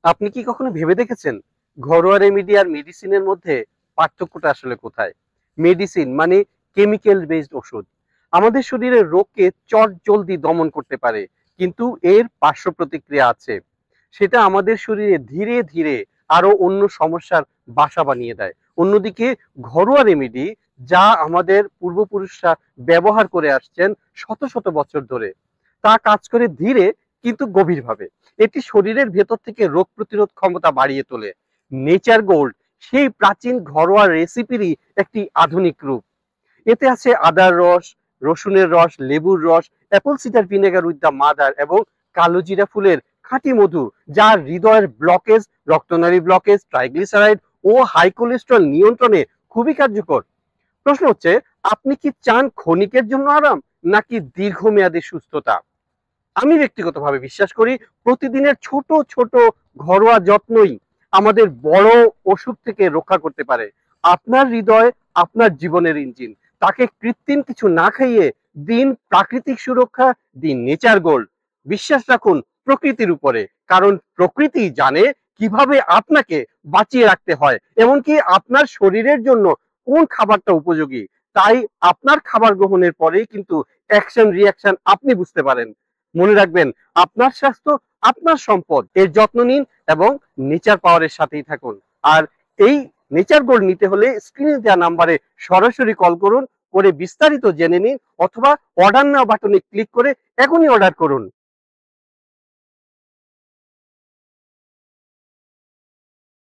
আপনি কি কখনো ভেবে দেখেছেন ঘরোয়া রেমেডি আর মেডিসিনের মধ্যে পার্থক্যটা আসলে কোথায়? মেডিসিন মানে কেমিক্যাল বেসড ওষুধ আমাদের শরীরের রোগকে চট জলদি দমন করতে পারে, কিন্তু এর পার্শ্ব প্রতিক্রিয়া আছে। সেটা আমাদের শরীরে ধীরে ধীরে আরো অন্য সমস্যার বাসা বানিয়ে দেয়। অন্যদিকে ঘরোয়া রেমেডি, যা আমাদের পূর্বপুরুষরা ব্যবহার করে আসছেন শত শত বছর ধরে, তা কাজ করে ধীরে কিন্তু গভীরভাবে। এটি শরীরের ভেতর থেকে রোগ প্রতিরোধ ক্ষমতা বাড়িয়ে তোলে। নেচার গোল্ড সেই প্রাচীন ঘরোয়া রেসিপিরই একটি আধুনিক রূপ। এতে আছে আদার রস, রসুনের রস, লেবুর রস, apple cider vinegar with the mother এবং কালোজিরা ফুলের খাঁটি মধু, যা হৃদয়ের ব্লকেজ, রক্তনালী ব্লকেজ, ট্রাইগ্লিসারাইড ও হাই কোলেস্টেরল নিয়ন্ত্রণে খুবই কার্যকর। প্রশ্ন হচ্ছে, আপনি কি চান ক্ষণিকের জন্য আরাম নাকি দীর্ঘমেয়াদী সুস্থতা? আমি ব্যক্তিগতভাবে বিশ্বাস করি প্রতিদিনের ছোট ছোট ঘরোয়া যত্নই আমাদের বড় অসুখ থেকে রক্ষা করতে পারে। আপনার হৃদয় আপনার জীবনের ইঞ্জিন, তাকে কৃত্রিম কিছু না খাইয়ে দিন প্রাকৃতিক সুরক্ষা, দিন নেচার গোল্ড। বিশ্বাস রাখুন প্রকৃতির উপরে, কারণ প্রকৃতি জানে কিভাবে আপনাকে বাঁচিয়ে রাখতে হয়, এমনকি আপনার শরীরের জন্য কোন খাবারটা উপযোগী। তাই আপনার খাবার গ্রহণের পরেই কিন্তু অ্যাকশন রিয়াকশন আপনি বুঝতে পারেন। মনে রাখবেন, আপনার স্বাস্থ্য আপনার সম্পদ, এর যত্ন নিন এবং নেচার পাওয়ারের সাথেই থাকুন। আর এই নেচার গোল্ড নিতে হলে স্ক্রিনে দেওয়া নাম্বারে সরাসরি কল করুন, করে বিস্তারিত জেনে নিন, অথবা অর্ডার নাও বাটনে ক্লিক করে এখনই অর্ডার করুন।